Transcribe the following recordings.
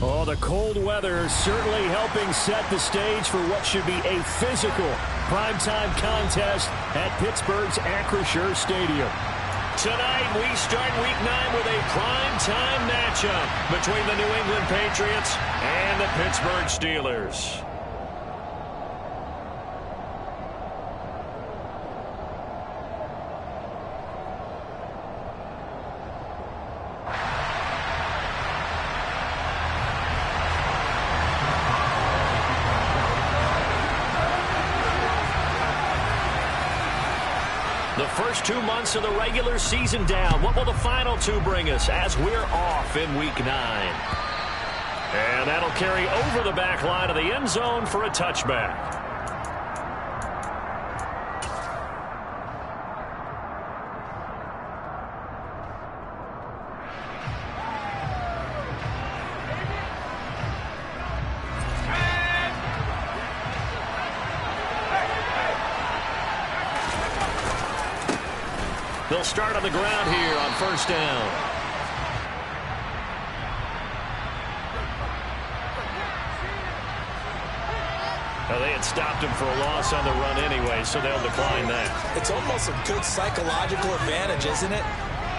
Oh, the cold weather is certainly helping set the stage for what should be a physical primetime contest at Pittsburgh's Acrisure Stadium. Tonight, we start Week 9 with a primetime matchup between the New England Patriots and the Pittsburgh Steelers. The first 2 months of the regular season down. What will the final 2 bring us as we're off in Week 9? And that'll carry over the back line of the end zone for a touchback. They'll start on the ground here on first down. Well, they had stopped him for a loss on the run anyway, so they'll decline that. It's almost a good psychological advantage, isn't it?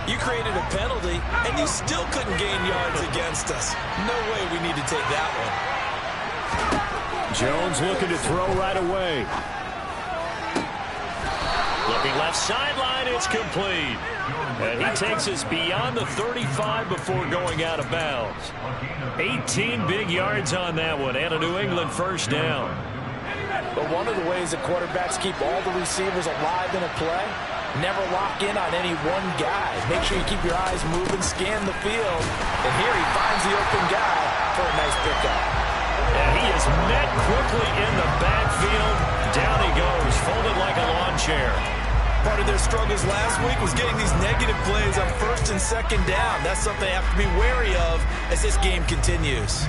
You created a penalty, and you still couldn't gain yards against us. No way we need to take that one. Jones looking to throw right away. Looking left sideline, it's complete. And he takes us beyond the 35 before going out of bounds. 18 big yards on that one, and a New England first down. But one of the ways that quarterbacks keep all the receivers alive in a play, never lock in on any one guy. Make sure you keep your eyes moving, scan the field. And here he finds the open guy for a nice pickup. And he is met quickly in the backfield. Down he goes, folded like a lawn chair. Part of their struggles last week was getting these negative plays on first and second down. That's something they have to be wary of as this game continues.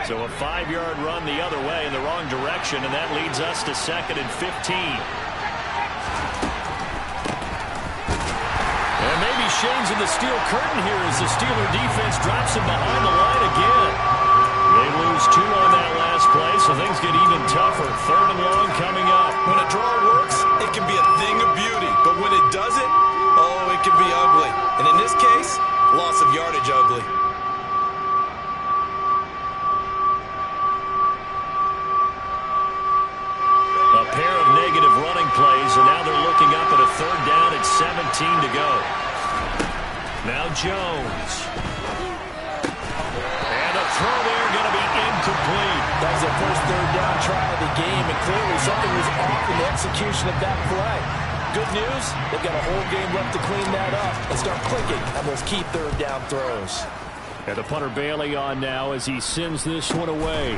So a 5-yard run the other way in the wrong direction, and that leads us to 2nd and 15. And maybe Shane's in the steel curtain here as the Steeler defense drops him behind the line again. They lose 2 on that last play, so things get even tougher. 3rd and long coming up. When a draw works, it can be a thing of beauty. But when it doesn't, oh, it can be ugly. And in this case, loss of yardage ugly. A pair of negative running plays, and now they're looking up at a 3rd down at 17 to go. Now Jones. And a throw there going to be incomplete. That was their first 3rd down try of the game, and clearly something was off in the execution of that play. Good news, they've got a whole game left to clean that up and start clicking on those key 3rd down throws. And the punter Bailey on now as he sends this one away.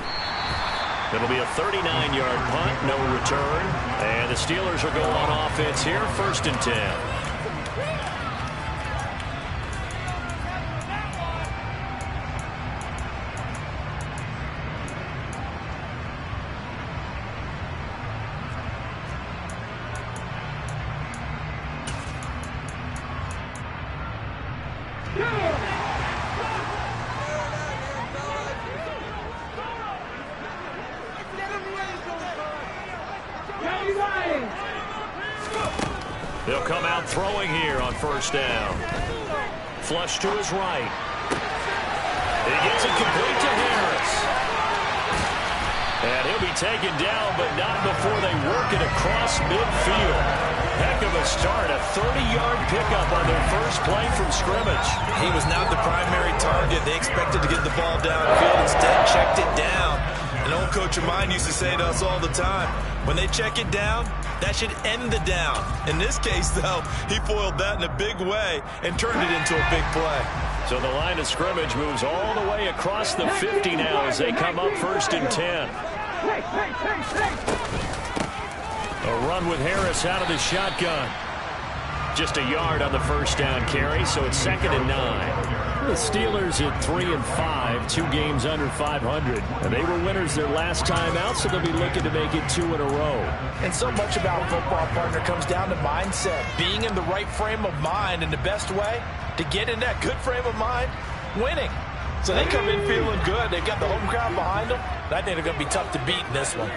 It'll be a 39-yard punt, no return. And the Steelers will go on offense here, 1st and 10. They'll come out throwing here on 1st down. Flush to his right. He gets it complete to Harris. And he'll be taken down, but not before they work it across midfield. Heck of a start, a 30-yard pickup on their first play from scrimmage. He was not the primary target. They expected to get the ball downfield, instead checked it down. An old coach of mine used to say to us all the time, when they check it down, that should end the down. In this case, though, he foiled that in a big way and turned it into a big play. So the line of scrimmage moves all the way across the 50 now as they come up 1st and 10. A run with Harris out of the shotgun. Just a yard on the first down carry, so it's 2nd and 9. The Steelers at 3-5, 2 games under 500. And they were winners their last time out, so they'll be looking to make it 2 in a row. And so much about football, partner, comes down to mindset. Being in the right frame of mind, and the best way to get in that good frame of mind, winning. So they come in feeling good. They've got the home crowd behind them. I think they're going to be tough to beat in this one.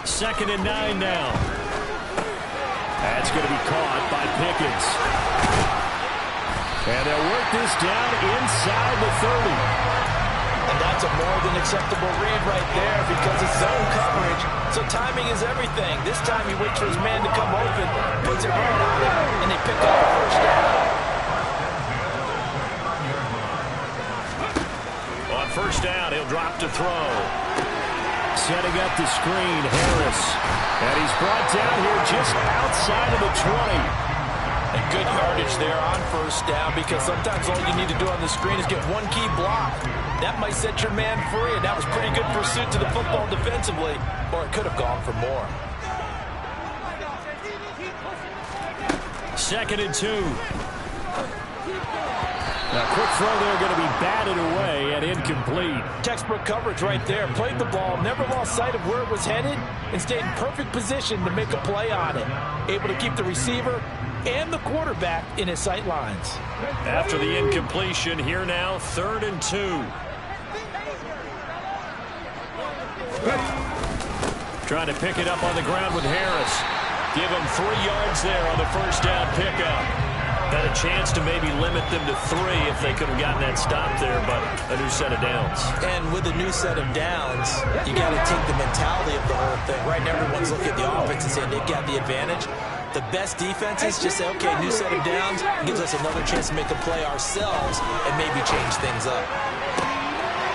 2nd and 9 now. That's going to be caught by Pickens. And they'll work this down inside the 30. And that's a more than acceptable read right there because it's zone coverage. So timing is everything. This time he waits for his man to come open, puts it right on him, and they pick up a first down. On first down, he'll drop to throw. Setting up the screen, Harris. And he's brought down here just outside of the 20. And good yardage there on first down because sometimes all you need to do on the screen is get one key block. That might set your man free, and that was pretty good pursuit to the football defensively, or it could have gone for more. 2nd and 2. Now, quick throw there going to be batted away and incomplete. Textbook coverage right there. Played the ball, never lost sight of where it was headed, and stayed in perfect position to make a play on it. Able to keep the receiver and the quarterback in his sight lines. After the incompletion, here now, 3rd and 2. Trying to pick it up on the ground with Harris. Give him 3 yards there on the first down pickup. Had a chance to maybe limit them to 3 if they could have gotten that stop there, but a new set of downs. And with a new set of downs, you got to take the mentality of the whole thing. Right now, everyone's looking at the offense and saying they've got the advantage. The best defenses just say, okay, new set of downs gives us another chance to make a play ourselves and maybe change things up.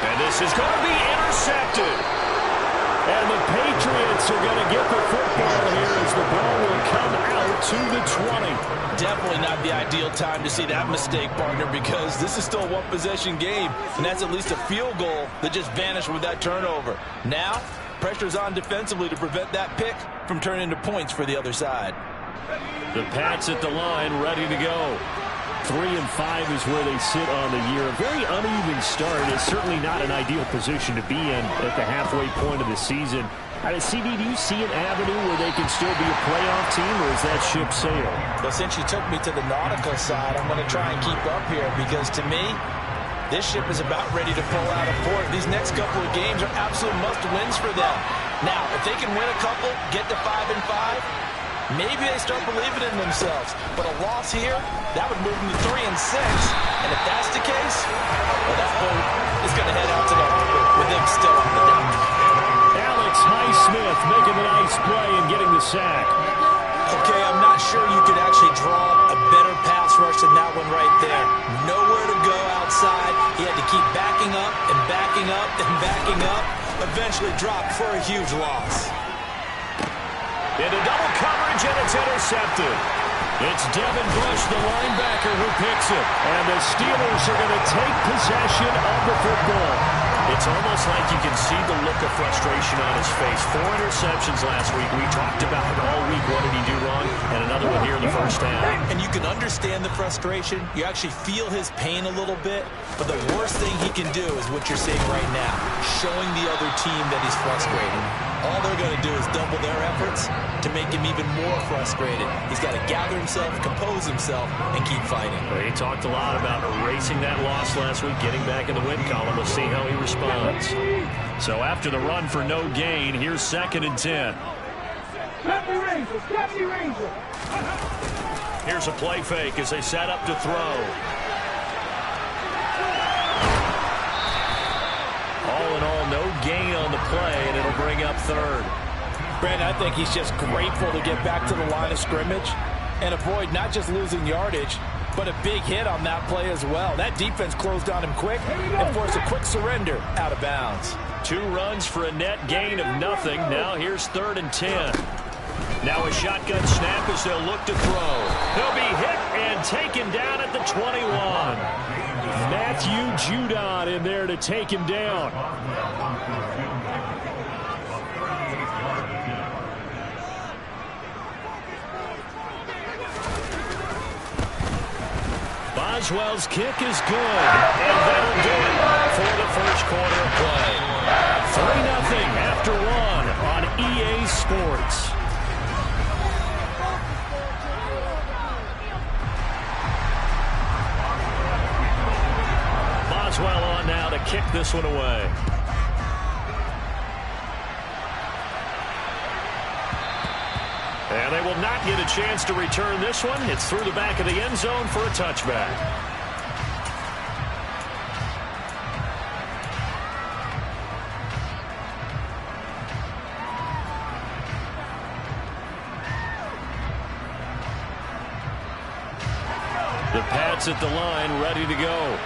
And this is going to be intercepted. And the Patriots are going to get the football here as the ball will come out to the 20. Definitely not the ideal time to see that mistake, partner, because this is still a one-possession game, and that's at least a field goal that just vanished with that turnover. Now, pressure's on defensively to prevent that pick from turning into points for the other side. The Pats at the line, ready to go. 3-5 is where they sit on the year. A very uneven start. It's certainly not an ideal position to be in at the halfway point of the season. CD, do you see an avenue where they can still be a playoff team, or is that ship sailed? Well, since you took me to the nautical side, I'm going to try and keep up here because, to me, this ship is about ready to pull out of port. These next couple of games are absolute must-wins for them. Now, if they can win a couple, get to 5-5, maybe they start believing in themselves. But a loss here, that would move them to 3-6. And if that's the case, well, that boat is going to head out to the harbor with them still on the dock. Alex Highsmith making the nice play and getting the sack. Okay, I'm not sure you could actually draw a better pass rush than that one right there. Nowhere to go outside. He had to keep backing up and backing up and backing up. Eventually dropped for a huge loss. Into double coverage, and it's intercepted. It's Devin Bush, the linebacker, who picks it. And the Steelers are going to take possession of the football. It's almost like you can see the look of frustration on his face. 4 interceptions last week. We talked about it all week. What did he do wrong? And another one here in the first half. And you can understand the frustration. You actually feel his pain a little bit. But the worst thing he can do is what you're seeing right now, showing the other team that he's frustrated. All they're going to do is double their efforts to make him even more frustrated. He's got to gather himself, compose himself, and keep fighting. Well, he talked a lot about erasing that loss last week, getting back in the win column. We'll see how he responds. So after the run for no gain, here's 2nd and 10. Here's a play fake as they set up to throw. All in all, no gain on the play, and it'll bring up 3rd. Brandon, I think he's just grateful to get back to the line of scrimmage and avoid not just losing yardage, but a big hit on that play as well. That defense closed on him quick and forced a quick surrender out of bounds. 2 runs for a net gain of nothing. Now here's 3rd and 10. Now a shotgun snap as they'll look to throw. He'll be hit and taken down at the 21. Matthew Judon in there to take him down. Boswell's kick is good, and that'll do it for the first quarter of play. 3-0 after one on EA Sports. Boswell on now to kick this one away. And they will not get a chance to return this one. It's through the back of the end zone for a touchback. The Pats at the line, ready to go.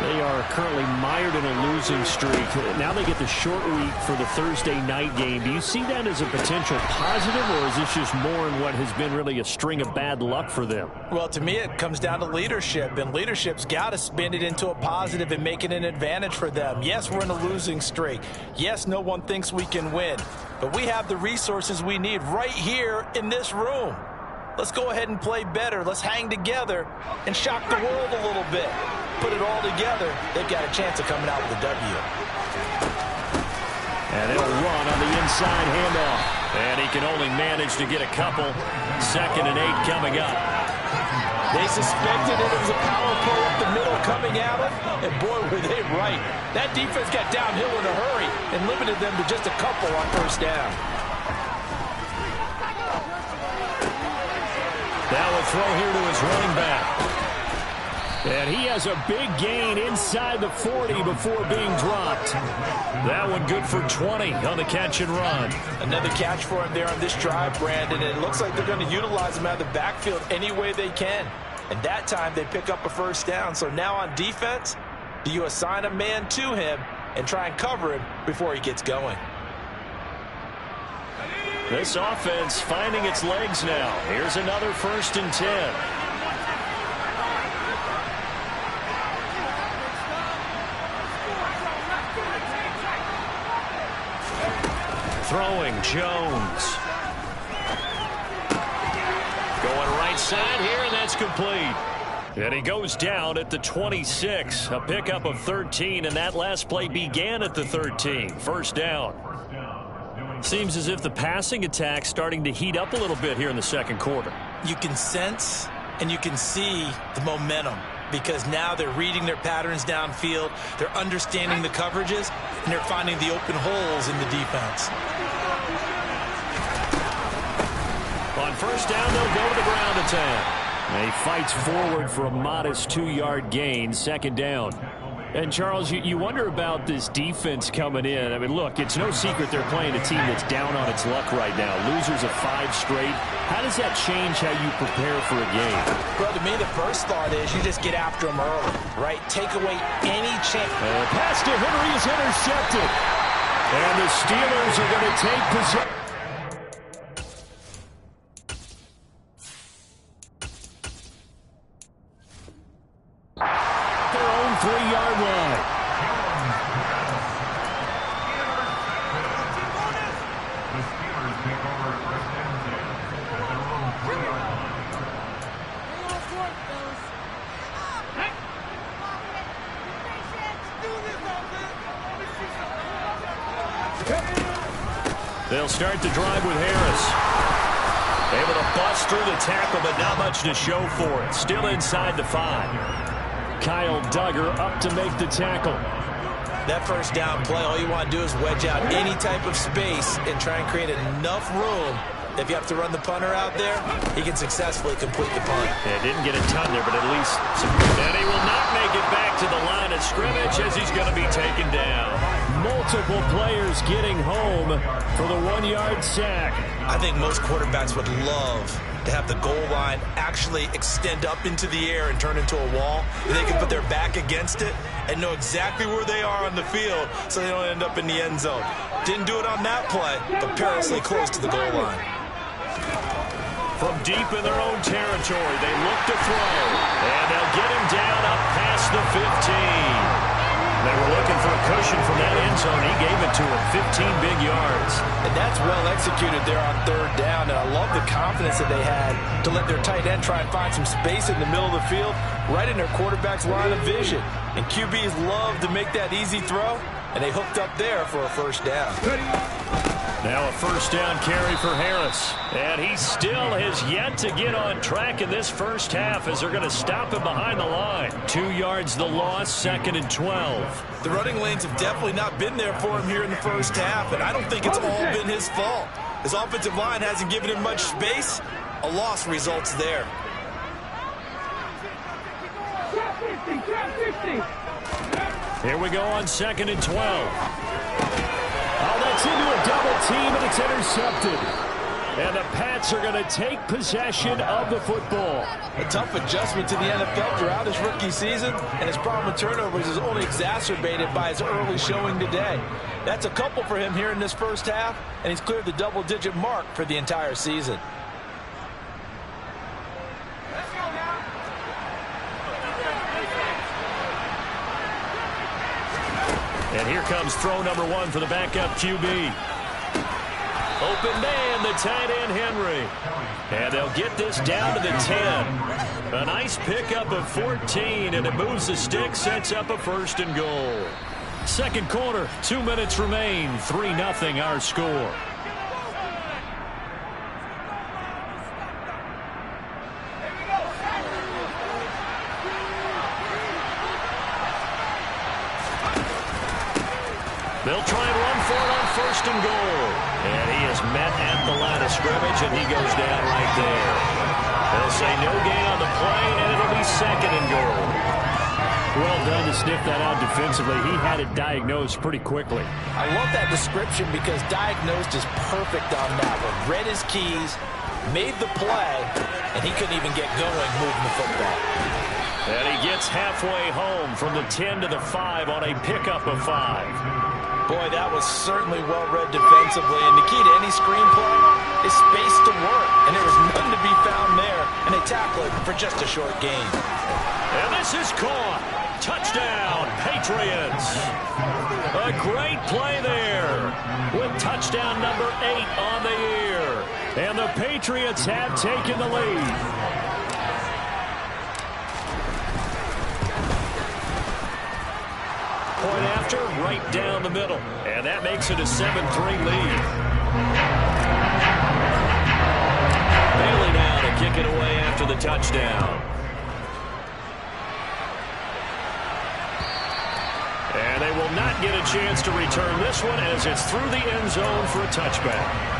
They are currently mired in a losing streak. Now they get the short week for the Thursday night game. Do you see that as a potential positive, or is this just more in what has been really a string of bad luck for them? Well, to me, it comes down to leadership, and leadership's got to spin it into a positive and make it an advantage for them. Yes, we're in a losing streak. Yes, no one thinks we can win, but we have the resources we need right here in this room. Let's go ahead and play better. Let's hang together and shock the world a little bit. Put it all together, they've got a chance of coming out with a W. And it'll run on the inside handoff. And he can only manage to get a couple. 2nd and 8 coming up. They suspected it was a power play up the middle coming at them, and boy, were they right. That defense got downhill in a hurry and limited them to just a couple on first down. Now a throw here to his running back. And he has a big gain inside the 40 before being dropped. That one good for 20 on the catch and run. Another catch for him there on this drive, Brandon. And it looks like they're going to utilize him out of the backfield any way they can. And that time they pick up a first down. So now on defense, do you assign a man to him and try and cover him before he gets going? This offense finding its legs now. Here's another 1st and 10. Throwing Jones. Going right side here, and that's complete. And he goes down at the 26. A pickup of 13, and that last play began at the 13. First down. Seems as if the passing attack's starting to heat up a little bit here in the second quarter. You can sense and you can see the momentum because now they're reading their patterns downfield, they're understanding the coverages, and they're finding the open holes in the defense. On first down, they'll go to the ground attack. And he fights forward for a modest 2-yard gain, 2nd down. And, Charles, you wonder about this defense coming in. I mean, look, it's no secret they're playing a team that's down on its luck right now. Losers of 5 straight. How does that change how you prepare for a game? Well, to me, the first thought is you just get after them early, right? Take away any chance. Pass to Henry is intercepted. And the Steelers are going to take possession. Their own 3-yard line. They'll start the drive with Harris. Able to bust through the tackle, but not much to show for it. Still inside the 5. Kyle Duggar up to make the tackle. That first down play, all you want to do is wedge out any type of space and try and create enough room. If you have to run the punter out there, he can successfully complete the punt. Yeah, didn't get a ton there, but at least some. And he will not make it back to the line of scrimmage as he's going to be taken down. Multiple players getting home for the 1-yard sack. I think most quarterbacks would love to have the goal line actually extend up into the air and turn into a wall. They can put their back against it and know exactly where they are on the field so they don't end up in the end zone. Didn't do it on that play, but perilously close to the goal line. From deep in their own territory, they look to throw. And they'll get him down up past the 15. They were looking for a cushion from that end zone. He gave it to him, 15 big yards. And that's well executed there on third down. And I love the confidence that they had to let their tight end try and find some space in the middle of the field, right in their quarterback's line of vision. And QBs love to make that easy throw, and they hooked up there for a first down. Now a first down carry for Harris. And he still has yet to get on track in this first half as they're going to stop him behind the line. 2 yards the loss, 2nd and 12. The running lanes have definitely not been there for him here in the first half, and I don't think it's all been his fault. His offensive line hasn't given him much space. A loss results there. Here we go on 2nd and 12. Oh, that's into a double team, and it's intercepted. And the Pats are going to take possession of the football. A tough adjustment to the NFL throughout his rookie season, and his problem with turnovers is only exacerbated by his early showing today. That's a couple for him here in this first half, and he's cleared the double-digit mark for the entire season. And here comes throw number 1 for the backup QB. Open man, the tight end Henry. And they'll get this down to the 10. A nice pickup of 14, and it moves the stick, sets up a 1st and goal. Second quarter, 2 minutes remain, 3-0 our score. They'll try and run for it on 1st and goal. And he is met at the line of scrimmage, and he goes down right there. They'll say no gain on the play, and it'll be 2nd and goal. Well done to sniff that out defensively. He had it diagnosed pretty quickly. I love that description because diagnosed is perfect on that one. Read his keys, made the play, and he couldn't even get going moving the football. And he gets halfway home from the 10 to the 5 on a pickup of 5. Boy, that was certainly well-read defensively, and the key to any screenplay is space to work, and there was none to be found there, and they tackle it for just a short gain. And this is caught. Touchdown, Patriots. A great play there with touchdown number 8 on the year, and the Patriots have taken the lead. Point after, right down the middle. And that makes it a 7-3 lead. Bailey now to kick it away after the touchdown. And they will not get a chance to return this one as it's through the end zone for a touchback.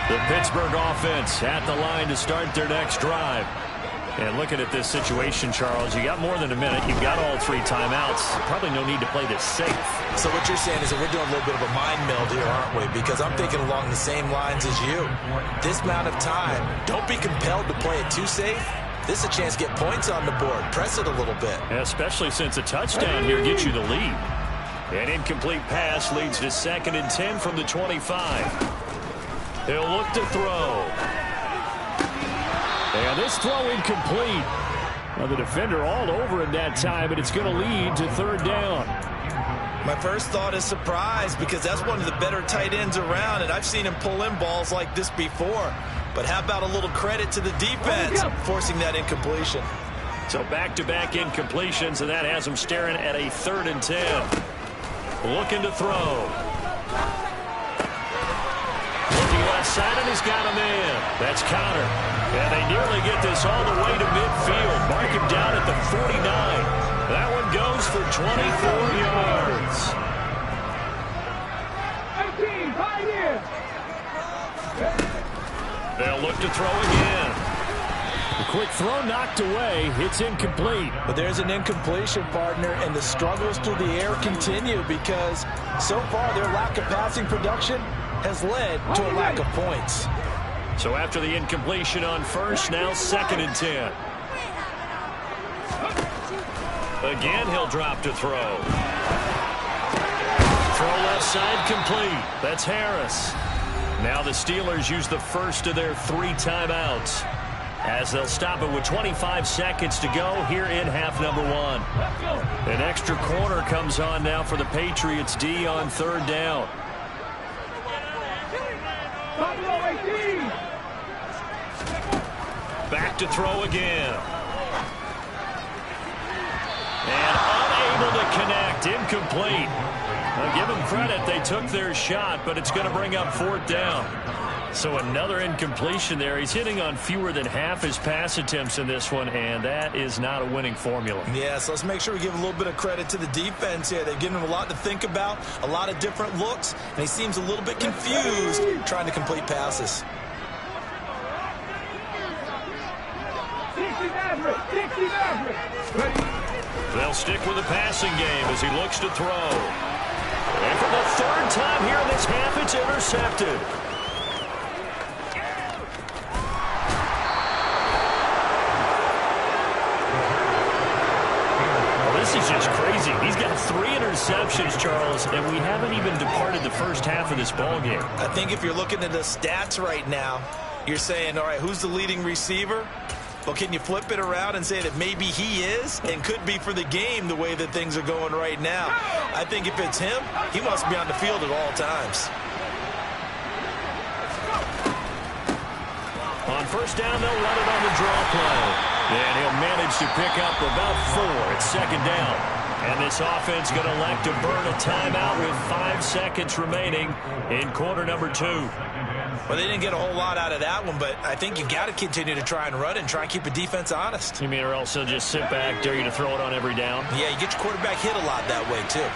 The Pittsburgh offense at the line to start their next drive. And looking at this situation, Charles, you got more than a minute. You've got all 3 timeouts. Probably no need to play this safe. So what you're saying is that we're doing a little bit of a mind meld here, aren't we? Because I'm thinking along the same lines as you. This amount of time, don't be compelled to play it too safe. This is a chance to get points on the board. Press it a little bit. Especially since a touchdown here gets you the lead. An incomplete pass leads to 2nd and 10 from the 25. He'll look to throw. And this throw incomplete. Now the defender all over him that time, but it's going to lead to 3rd down. My first thought is surprise because that's one of the better tight ends around, and I've seen him pull in balls like this before. But how about a little credit to the defense forcing that incompletion? So back-to-back incompletions, and that has him staring at a 3rd and 10. Looking to throw. Left side, and he's got him in. That's Connor. And they nearly get this all the way to midfield. Mark him down at the 49. That one goes for 24 yards. 18, right here. They'll look to throw again. The quick throw knocked away. It's incomplete. But there's an incompletion, partner, and the struggles through the air continue because so far their lack of passing production has led to a lack of points. So after the incompletion on 1st, now 2nd and 10. Again, he'll drop to throw. Throw left side complete. That's Harris. Now the Steelers use the first of their 3 timeouts. as they'll stop it with 25 seconds to go here in half number one. An extra corner comes on now for the Patriots D on third down. Back to throw again. And unable to connect. Incomplete. I'll give them credit. They took their shot, but it's going to bring up fourth down. So another incompletion there. He's hitting on fewer than half his pass attempts in this one, and that is not a winning formula. Yeah, so let's make sure we give a little bit of credit to the defense here. They've given him a lot to think about, a lot of different looks, and he seems a little bit confused trying to complete passes. They'll stick with the passing game as he looks to throw. And for the third time here in this half, it's intercepted. This is just crazy. He's got 3 interceptions, Charles, and we haven't even departed the first half of this ballgame. I think if you're looking at the stats right now, you're saying, all right, who's the leading receiver? Well, can you flip it around and say that maybe he is and could be for the game the way that things are going right now? I think if it's him, he must be on the field at all times. On first down, they'll run it on the draw play. And he'll manage to pick up about 4 at second down. And this offense going to elect to burn a timeout with 5 seconds remaining in quarter number 2. Well, they didn't get a whole lot out of that one, but I think you got to continue to try and run and try and keep the defense honest. You mean or else they'll just sit back, dare you to throw it on every down? Yeah, you get your quarterback hit a lot that way, too.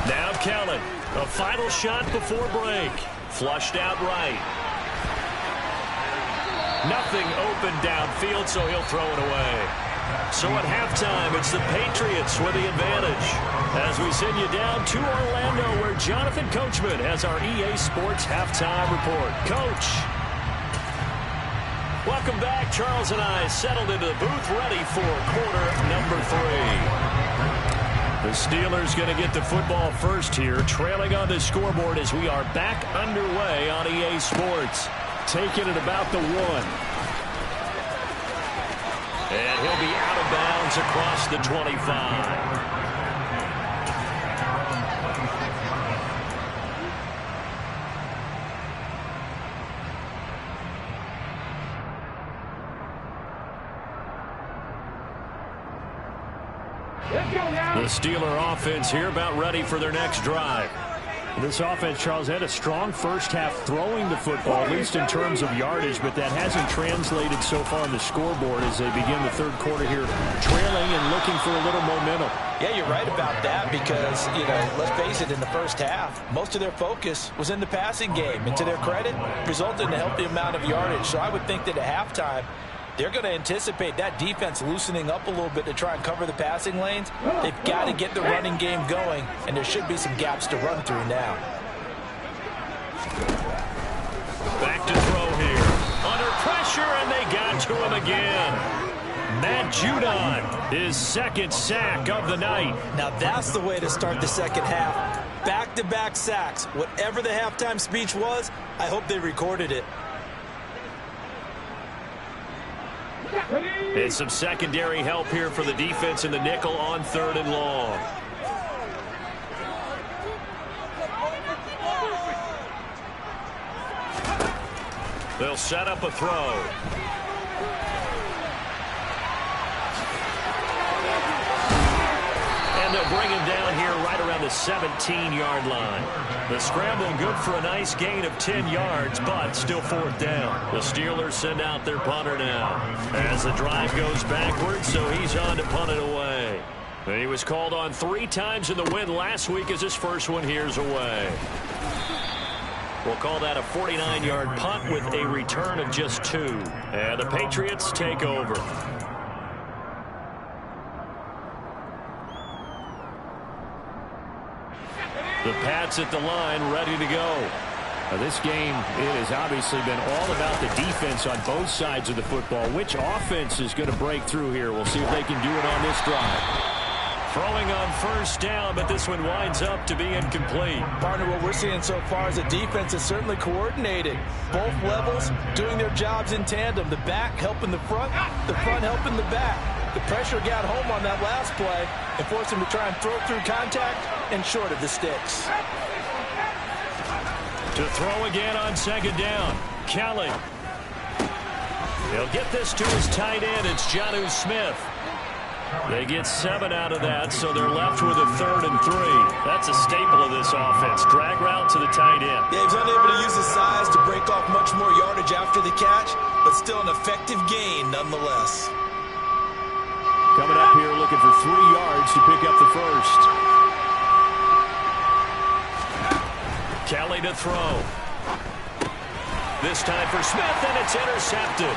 Now Kellen, a final shot before break. Flushed out right. Nothing open downfield, so he'll throw it away. So at halftime, it's the Patriots with the advantage. As we send you down to Orlando, where Jonathan Coachman has our EA Sports halftime report. Coach. Welcome back. Charles and I settled into the booth ready for quarter number 3. The Steelers going to get the football first here, trailing on the scoreboard as we are back underway on EA Sports. Taking it about the 1. And he'll be out of bounds across the 25. The Steeler offense here about ready for their next drive. This offense, Charles, had a strong first half throwing the football, at least in terms of yardage, but that hasn't translated so far on the scoreboard as they begin the third quarter here, trailing and looking for a little momentum. Yeah, you're right about that because, let's face it, in the first half, most of their focus was in the passing game. And to their credit, resulted in a healthy amount of yardage. So I would think that at halftime, they're going to anticipate that defense loosening up a little bit to try and cover the passing lanes. They've got to get the running game going, and there should be some gaps to run through now. Back to throw here. Under pressure, and they got to him again. Matt Judon, his second sack of the night. Now that's the way to start the second half. Back-to-back sacks. Whatever the halftime speech was, I hope they recorded it. And some secondary help here for the defense in the nickel on 3rd and long. They'll set up a throw. And they'll bring him down here right around the 17-yard line. The scramble good for a nice gain of 10 yards, but still 4th down. The Steelers send out their punter now as the drive goes backwards, so he's on to punt it away. And he was called on 3 times in the win last week as his first one here's away. We'll call that a 49-yard punt with a return of just 2. And the Patriots take over. The Pats at the line, ready to go. Now this game, it has obviously been all about the defense on both sides of the football. Which offense is going to break through here? We'll see if they can do it on this drive. Throwing on first down, but this one winds up to be incomplete. Partner, what we're seeing so far is the defense is certainly coordinated. Both levels doing their jobs in tandem. The back helping the front helping the back. The pressure got home on that last play and forced him to try and throw through contact and short of the sticks. To throw again on second down. Kelly. He'll get this to his tight end. It's Jonnu Smith. They get 7 out of that, so they're left with a 3rd and 3. That's a staple of this offense. Drag route to the tight end. Yeah, he was unable to use his size to break off much more yardage after the catch, but still an effective gain nonetheless. Coming up here looking for 3 yards to pick up the first. Kelly to throw. This time for Smith, and it's intercepted.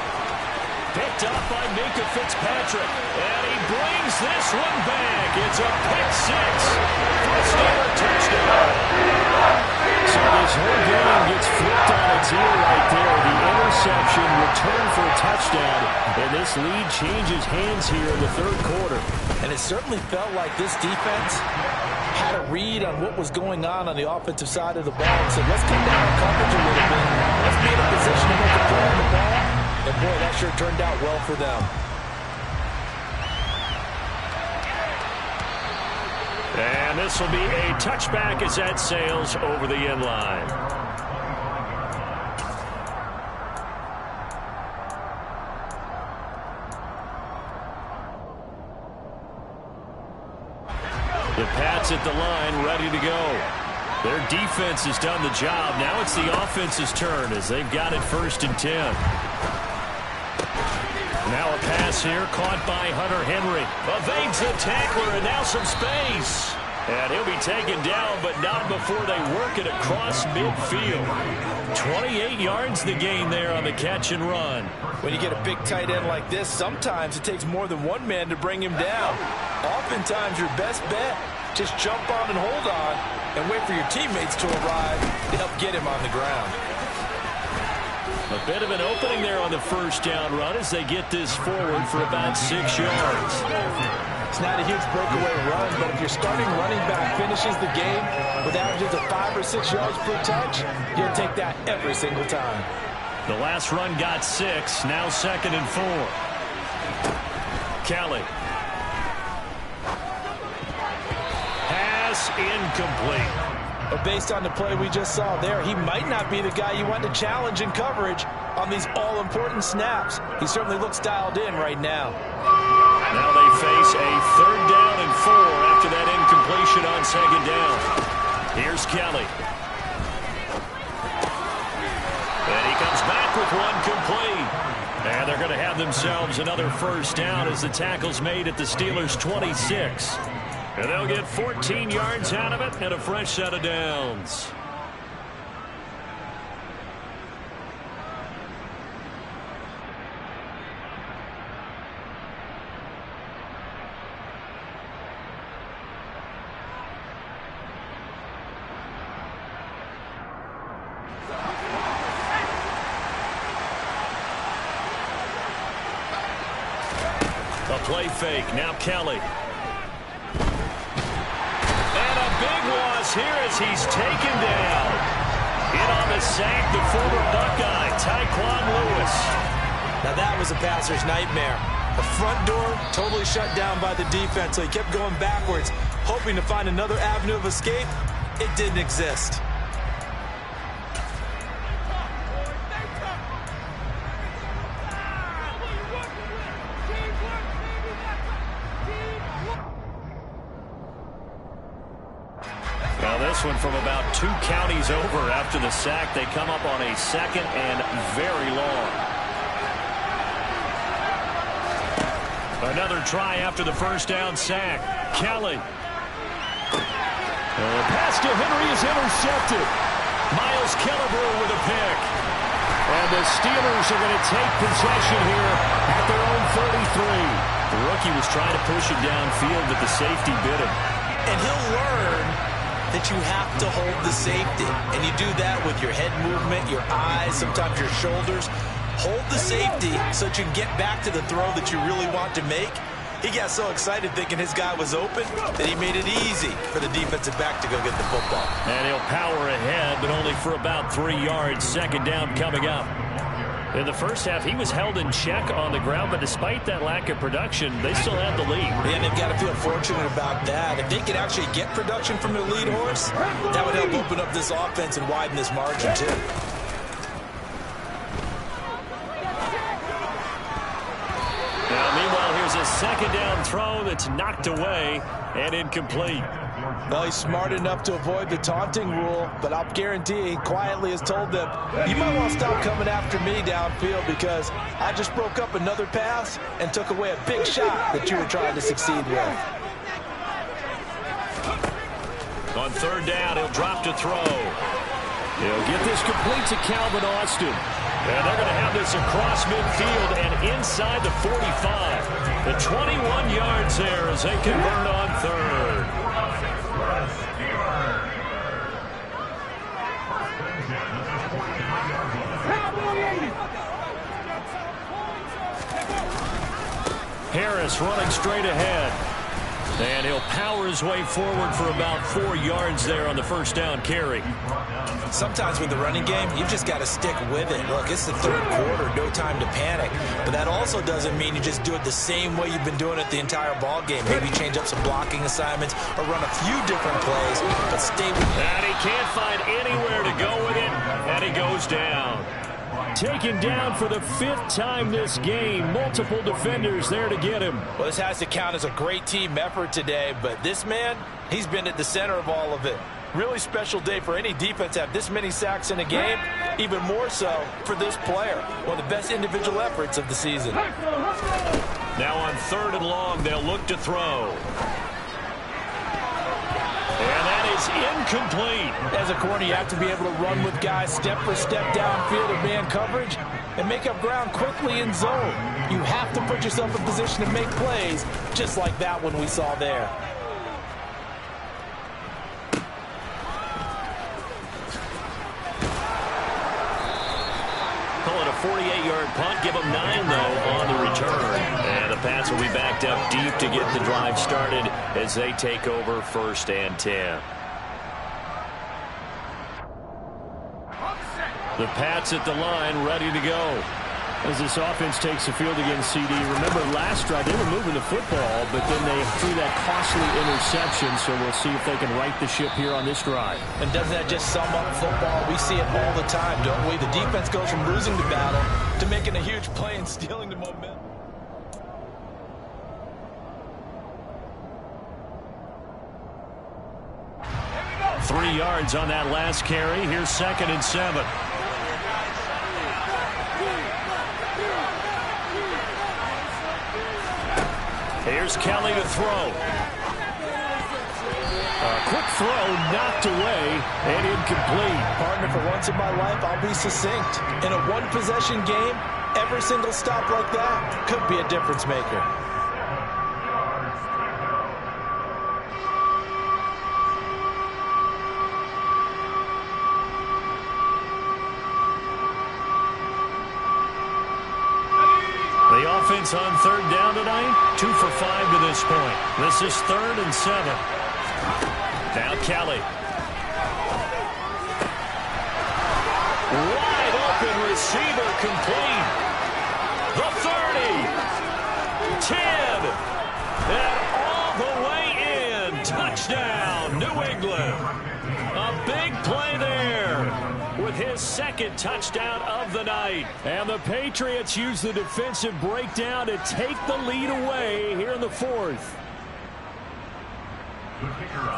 Picked up by Minka Fitzpatrick. And he brings this one back. It's a pick 6 for a Steeler touchdown. So this whole game gets flipped on its ear right there. The interception returned for a touchdown. And this lead changes hands here in the 3rd quarter. And it certainly felt like this defense had a read on what was going on the offensive side of the ball and said, let's come down on coverage a little bit. Let's be in a position to make a play on the ball. And boy, that sure turned out well for them. And this will be a touchback as that sails over the end line. The Pats at the line, ready to go. Their defense has done the job. Now it's the offense's turn as they've got it 1st and 10. Now a pass here, caught by Hunter Henry. Evades the tackler, and now some space. And he'll be taken down, but not before they work it across midfield. 28 yards the gain there on the catch and run. When you get a big tight end like this, sometimes it takes more than one man to bring him down. Oftentimes your best bet, just jump on and hold on and wait for your teammates to arrive to help get him on the ground. A bit of an opening there on the first down run as they get this forward for about 6 yards. It's not a huge breakaway run, but if your starting running back finishes the game with averages of 5 or 6 yards per touch, you'll take that every single time. The last run got 6, now 2nd and 4. Kelly. Pass incomplete. But based on the play we just saw there, he might not be the guy you want to challenge in coverage on these all-important snaps. He certainly looks dialed in right now. Now they face a 3rd down and 4 after that incompletion on 2nd down. Here's Kelly. And he comes back with one complete. And they're going to have themselves another 1st down as the tackle's made at the Steelers' 26. And they'll get 14 yards out of it and a fresh set of downs. A play fake. Now Kelly. Big loss here as he's taken down. In on the sack, the former Buckeye, Tyquan Lewis. Now that was a passer's nightmare. The front door totally shut down by the defense, so he kept going backwards, hoping to find another avenue of escape. It didn't exist. This one from about 2 counties over after the sack. They come up on a 2nd and very long. Another try after the 1st down sack. Kelly. The pass to Henry is intercepted. Miles Killebrew with a pick. And the Steelers are going to take possession here at their own 33. The rookie was trying to push him downfield, but the safety bit him. And he'll learn that you have to hold the safety. And you do that with your head movement, your eyes, sometimes your shoulders. Hold the safety so that you can get back to the throw that you really want to make. He got so excited thinking his guy was open that he made it easy for the defensive back to go get the football. And he'll power ahead, but only for about 3 yards. Second down coming up. In the first half, he was held in check on the ground, but despite that lack of production, they still had the lead. And they've got to feel fortunate about that. If they could actually get production from their lead horse, that would help open up this offense and widen this margin, too. Now, meanwhile, here's a second down throw that's knocked away and incomplete. Well, he's smart enough to avoid the taunting rule, but I'll guarantee he quietly has told them, you might want to stop coming after me downfield because I just broke up another pass and took away a big shot that you were trying to succeed with. On third down, he'll drop to throw. He'll get this complete to Calvin Austin. And they're going to have this across midfield and inside the 45. The 21 yards there as they convert on third. Harris running straight ahead. And he'll power his way forward for about 4 yards there on the first down carry. Sometimes with the running game, you've just got to stick with it. Look, it's the third quarter, no time to panic. But that also doesn't mean you just do it the same way you've been doing it the entire ball game. Maybe change up some blocking assignments or run a few different plays, but stay with it. And he can't find anywhere to go with it, and he goes down. Taken down for the 5th time this game. Multiple defenders there to get him. Well, this has to count as a great team effort today, but this man, he's been at the center of all of it. Really special day for any defense to have this many sacks in a game, even more so for this player. One of the best individual efforts of the season. Now on third and long, they'll look to throw. And that is incomplete. As a corner, you have to be able to run with guys step for step downfield in man coverage and make up ground quickly in zone. You have to put yourself in position to make plays, just like that one we saw there. Call it a 48-yard punt. Give them 9, though, on the return. And the Pats will be backed up deep to get the drive started as they take over 1st and 10. The Pats at the line, ready to go. As this offense takes the field against CD. Remember, last drive, they were moving the football, but then they threw that costly interception, so we'll see if they can right the ship here on this drive. And doesn't that just sum up football? We see it all the time, don't we? The defense goes from losing the battle to making a huge play and stealing the momentum. Three yards on that last carry. Here's 2nd and 7. Here's Kelly to throw. A quick throw knocked away and incomplete. Partner, for once in my life, I'll be succinct. In a one-possession game, every single stop like that could be a difference maker. The offense on third down tonight, 2 for 5 to this point. This is 3rd and 7. Now Kelly. Wide open receiver complete. The 30. 10. And all the way in. Touchdown, New England. A big play there with his 2nd touchdown of the night. And the Patriots use the defensive breakdown to take the lead away here in the 4th.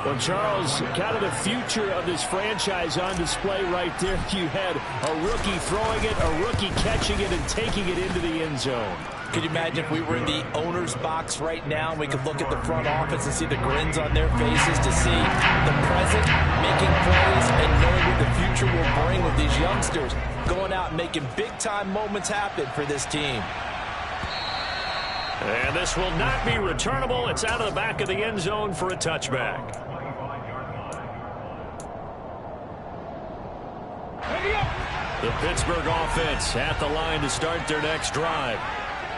Well, Charles, kind of the future of this franchise on display right there. You had a rookie throwing it, a rookie catching it, and taking it into the end zone. Could you imagine if we were in the owner's box right now and we could look at the front office and see the grins on their faces to see the present making plays and knowing what the future will bring with these youngsters going out and making big-time moments happen for this team. And this will not be returnable. It's out of the back of the end zone for a touchback. The Pittsburgh offense at the line to start their next drive.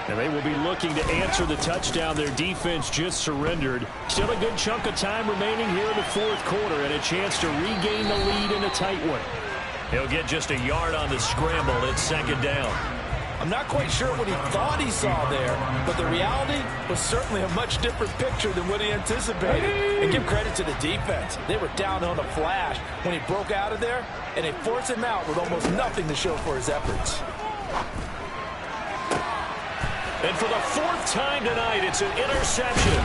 And they will be looking to answer the touchdown their defense just surrendered. Still a good chunk of time remaining here in the fourth quarter and a chance to regain the lead in a tight one. He'll get just a yard on the scramble. It's second down. I'm not quite sure what he thought he saw there, but the reality was certainly a much different picture than what he anticipated. And give credit to the defense. They were down on a flash when he broke out of there, and they forced him out with almost nothing to show for his efforts. And for the fourth time tonight, it's an interception.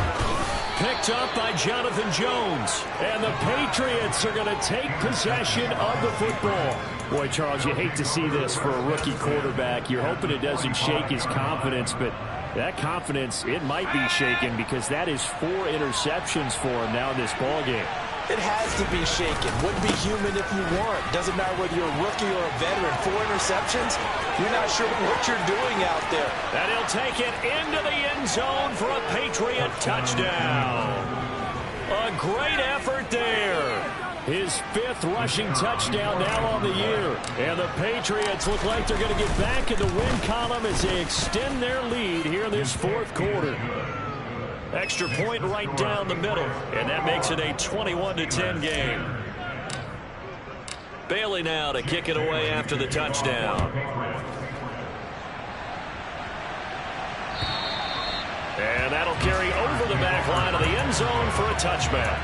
Picked up by Jonathan Jones. And the Patriots are going to take possession of the football. Boy, Charles, you hate to see this for a rookie quarterback. You're hoping it doesn't shake his confidence, but that confidence, it might be shaken because that is 4 interceptions for him now in this ballgame. It has to be shaken. Wouldn't be human if you weren't. Doesn't matter whether you're a rookie or a veteran. 4 interceptions, you're not sure what you're doing out there. And he'll take it into the end zone for a Patriot touchdown. A great effort there. His 5th rushing touchdown now on the year. And the Patriots look like they're going to get back in the win column as they extend their lead here in this fourth quarter. Extra point right down the middle, and that makes it a 21-10 game. Bailey now to kick it away after the touchdown. And that'll carry over the back line of the end zone for a touchback.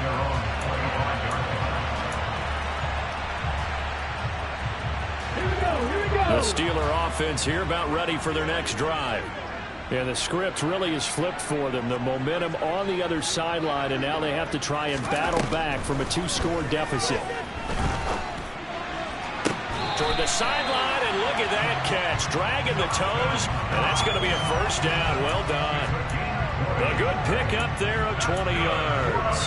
The Steeler offense here about ready for their next drive. And the script really is flipped for them. The momentum on the other sideline, and now they have to try and battle back from a 2-score deficit. Toward the sideline, and look at that catch. Dragging the toes, and that's going to be a first down. Well done. A good pickup there of 20 yards.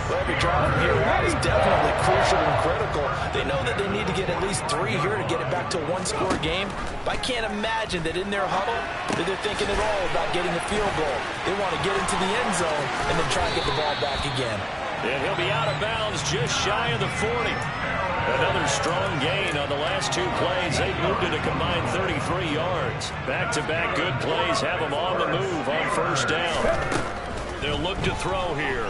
Well, every drive from here out is definitely crucial and critical. They know that they need to get at least 3 here to get it back to a 1-score game. But I can't imagine that in their huddle that they're thinking at all about getting a field goal. They want to get into the end zone and then try and get the ball back again. And he'll be out of bounds just shy of the 40. Another strong gain on the last 2 plays. They moved it a combined 33 yards. Back-to-back good plays have them on the move on first down. They'll look to throw here.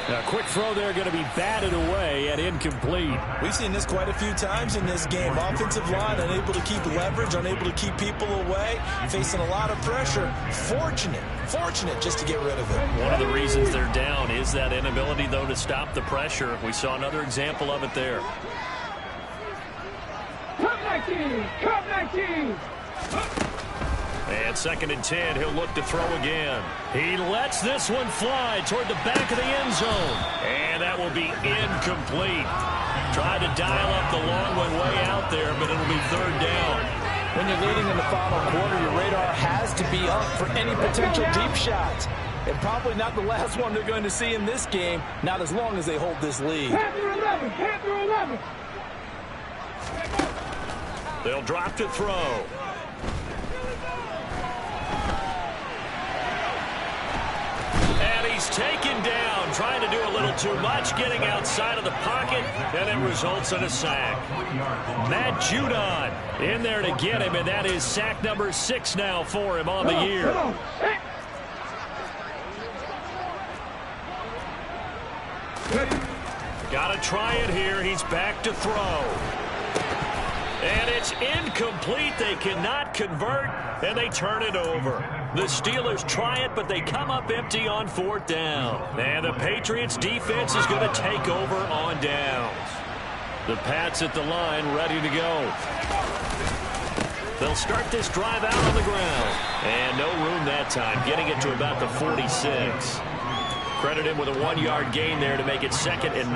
A quick throw there going to be batted away and incomplete. We've seen this quite a few times in this game. Offensive line unable to keep leverage, unable to keep people away, facing a lot of pressure. Fortunate just to get rid of it. One of the reasons they're down is that inability, though, to stop the pressure. We saw another example of it there. Come 19! Come 19! And 2nd and 10, he'll look to throw again. He lets this one fly toward the back of the end zone. And that will be incomplete. Tried to dial up the long one way out there, but it'll be 3rd down. When you're leading in the final quarter, your radar has to be up for any potential deep shots. And probably not the last one they're going to see in this game, not as long as they hold this lead. Panther 11! Panther 11! They'll drop to throw. And he's taken down, trying to do a little too much, getting outside of the pocket, and it results in a sack. Matt Judon in there to get him, and that is sack number 6 now for him on the year. Got to try it here. He's back to throw. And it's incomplete. They cannot convert, and they turn it over. The Steelers try it, but they come up empty on 4th down. And the Patriots defense is going to take over on downs. The Pats at the line ready to go. They'll start this drive out on the ground. And no room that time, getting it to about the 46. Credit him with a 1-yard gain there to make it 2nd and 9.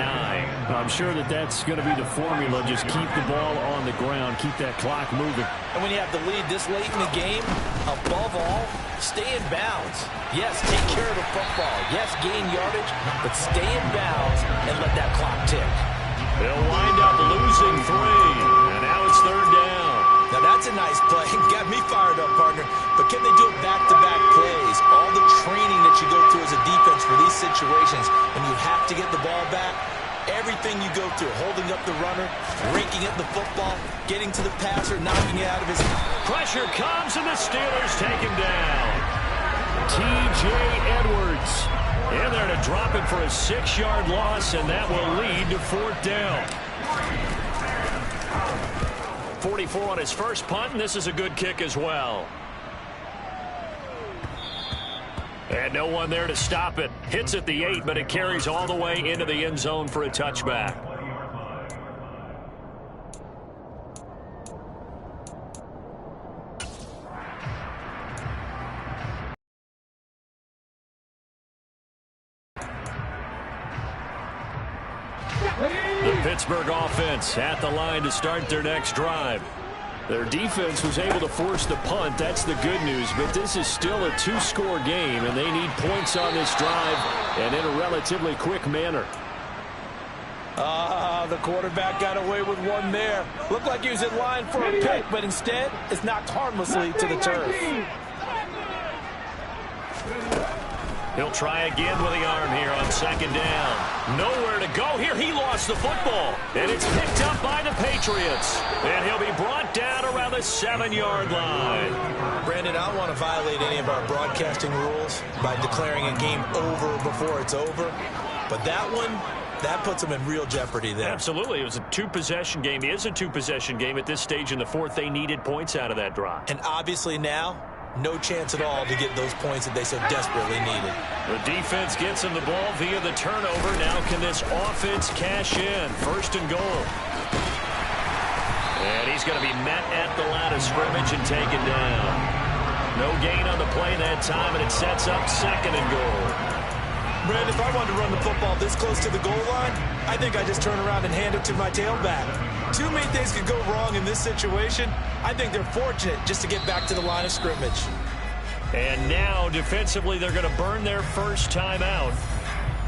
I'm sure that's going to be the formula. Just keep the ball on the ground. Keep that clock moving. And when you have the lead this late in the game, above all, stay in bounds. Yes, take care of the football. Yes, gain yardage, but stay in bounds and let that clock tick. They'll wind up losing 3. And now it's 3rd down. Now that's a nice play. Got me fired up, partner. But can they do it back-to-back plays? All the training that you go through as a defense for these situations, when you have to get the ball back, Everything you go through, holding up the runner, raking up the football, getting to the passer, knocking it out of his... Pressure comes, and the Steelers take him down. T.J. Edwards in there to drop it for a 6-yard loss, and that will lead to 4th down. 44 on his first punt, and this is a good kick as well. And no one there to stop it. Hits at the 8, but it carries all the way into the end zone for a touchback. The Pittsburgh offense at the line to start their next drive. Their defense was able to force the punt. That's the good news. But this is still a 2-score game, and they need points on this drive and in a relatively quick manner. The quarterback got away with one there. Looked like he was in line for a pick, but instead it's knocked harmlessly to the turf. He'll try again with the arm here on 2nd down. Nowhere to go here. He lost the football. And it's picked up by the Patriots. And he'll be brought down around the 7-yard line. Brandon, I don't want to violate any of our broadcasting rules by declaring a game over before it's over. But that one, that puts them in real jeopardy there. Absolutely. It was a 2-possession game. It is a 2-possession game at this stage in the 4th. They needed points out of that drive. And obviously now, no chance at all to get those points that they so desperately needed. The defense gets him the ball via the turnover. Now can this offense cash in? 1st and goal. And he's going to be met at the line of scrimmage and taken down. No gain on the play that time, and it sets up 2nd and goal. Brad, if I wanted to run the football this close to the goal line, I think I just turn around and hand it to my tailback. Too many things could go wrong in this situation. I think they're fortunate just to get back to the line of scrimmage. And now, defensively, they're going to burn their first time out.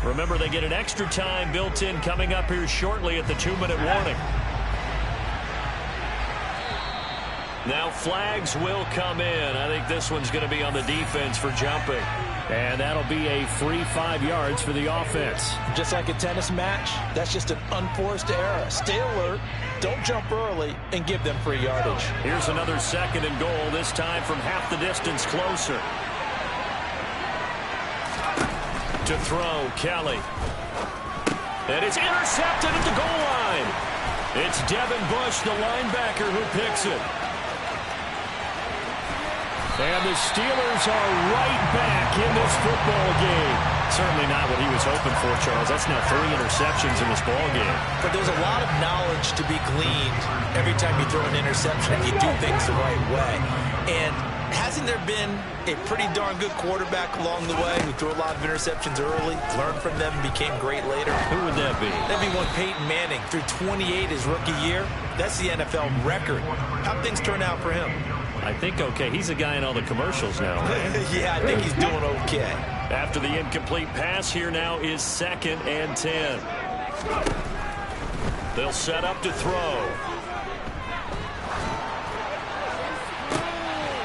Remember, they get an extra time built in coming up here shortly at the 2-minute warning. Now flags will come in. I think this one's going to be on the defense for jumping. And that'll be a free 5 yards for the offense. Just like a tennis match, that's just an unforced error. Stay alert, don't jump early, and give them free yardage. Here's another 2nd and goal, this time from half the distance closer. To throw, Kelly. And it's intercepted at the goal line. It's Devin Bush, the linebacker, who picks it. And the Steelers are right back in this football game. Certainly not what he was hoping for, Charles. That's now 3 interceptions in this ball game. But there's a lot of knowledge to be gleaned every time you throw an interception if you do things the right way. And hasn't there been a pretty darn good quarterback along the way who threw a lot of interceptions early, learned from them, and became great later? Who would that be? That'd be one Peyton Manning. Threw 28 his rookie year. That's the NFL record. How'd things turn out for him? I think okay. He's a guy in all the commercials now, right? Yeah, I think he's doing okay. After the incomplete pass, here now is 2nd and 10. They'll set up to throw.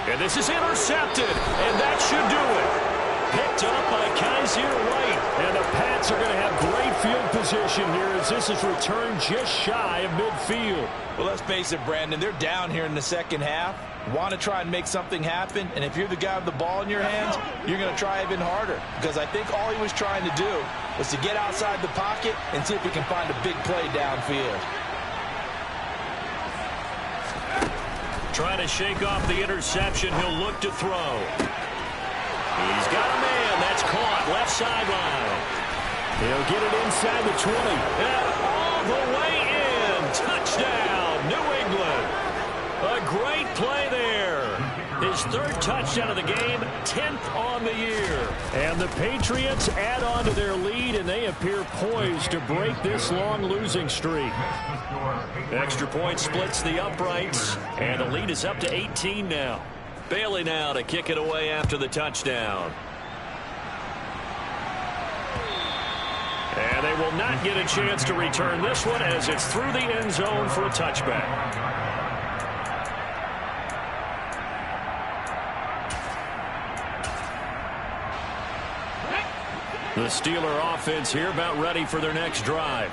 And this is intercepted, and that should do it. Picked up by Kaiser White, and the Pats are going to have great field position here as this is returned just shy of midfield. Well, let's face it, Brandon, they're down here in the second half. Want to try and make something happen, and if you're the guy with the ball in your hands, you're going to try even harder, because I think all he was trying to do was to get outside the pocket and see if he can find a big play downfield. Trying to shake off the interception. He'll look to throw. He's got a man. That's caught. Left sideline. He'll get it inside the 20. And all the way in. Touchdown, New England. A great play there. His 3rd touchdown of the game, 10th on the year. And the Patriots add on to their lead, and they appear poised to break this long losing streak. Extra point splits the uprights, and the lead is up to 18 now. Bailey now to kick it away after the touchdown. And they will not get a chance to return this one as it's through the end zone for a touchback. The Steeler offense here about ready for their next drive.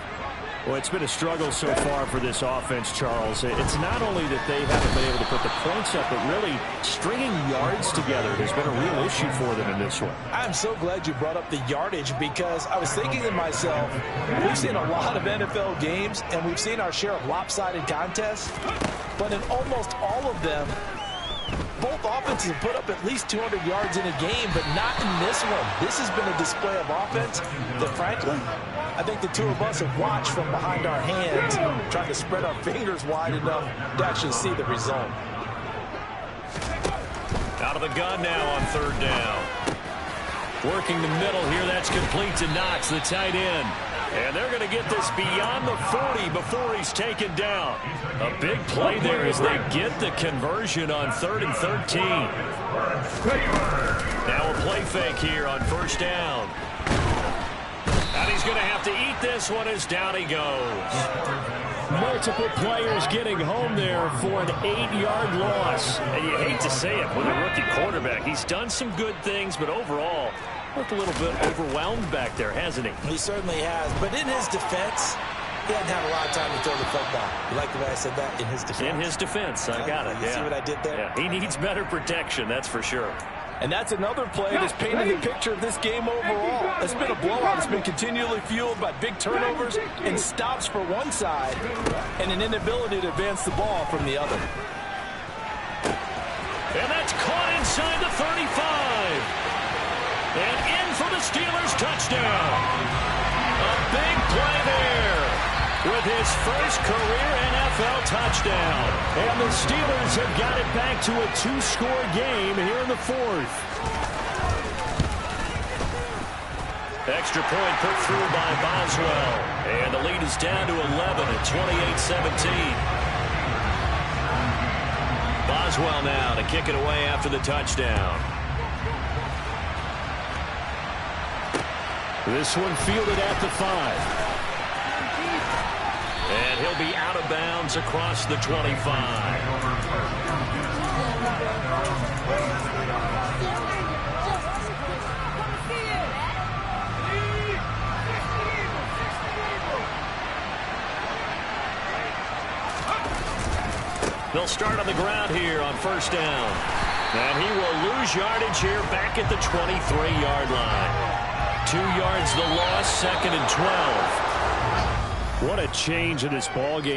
Well, it's been a struggle so far for this offense, Charles. It's not only that they haven't been able to put the points up, but really stringing yards together has been a real issue for them in this one. I'm so glad you brought up the yardage, because I was thinking to myself, we've seen a lot of NFL games, and we've seen our share of lopsided contests, but in almost all of them, both offenses have put up at least 200 yards in a game, but not in this one. This has been a display of offense that, frankly, I think the two of us have watched from behind our hands, trying to spread our fingers wide enough to actually see the result. Out of the gun now on third down. Working the middle here, that's complete to Knox, the tight end. And they're going to get this beyond the 40 before he's taken down. A big play there as they get the conversion on 3rd and 13. Now a play fake here on first down. And he's going to have to eat this one as down he goes. Multiple players getting home there for an 8-yard loss. And you hate to say it with a rookie quarterback. He's done some good things, but overall, looked a little bit overwhelmed back there, hasn't he? He certainly has. But in his defense, he hadn't had a lot of time to throw the football. You like the way I said that? In his defense. In his defense. I got it. You see what I did there? Yeah. He needs better protection, that's for sure. And that's another play that's painting the picture of this game overall. It's been a blowout. It's been continually fueled by big turnovers and stops for one side and an inability to advance the ball from the other. And that's caught inside the 35. And in for the Steelers touchdown. A big play there with his first career NFL touchdown. And the Steelers have got it back to a 2-score game here in the 4th. Extra point put through by Boswell. And the lead is down to 11 at 28-17. Boswell now to kick it away after the touchdown. This one fielded at the 5. And he'll be out of bounds across the 25. They'll start on the ground here on first down. And he will lose yardage here back at the 23-yard line. 2 yards the loss, 2nd and 12. What a change in this ball game.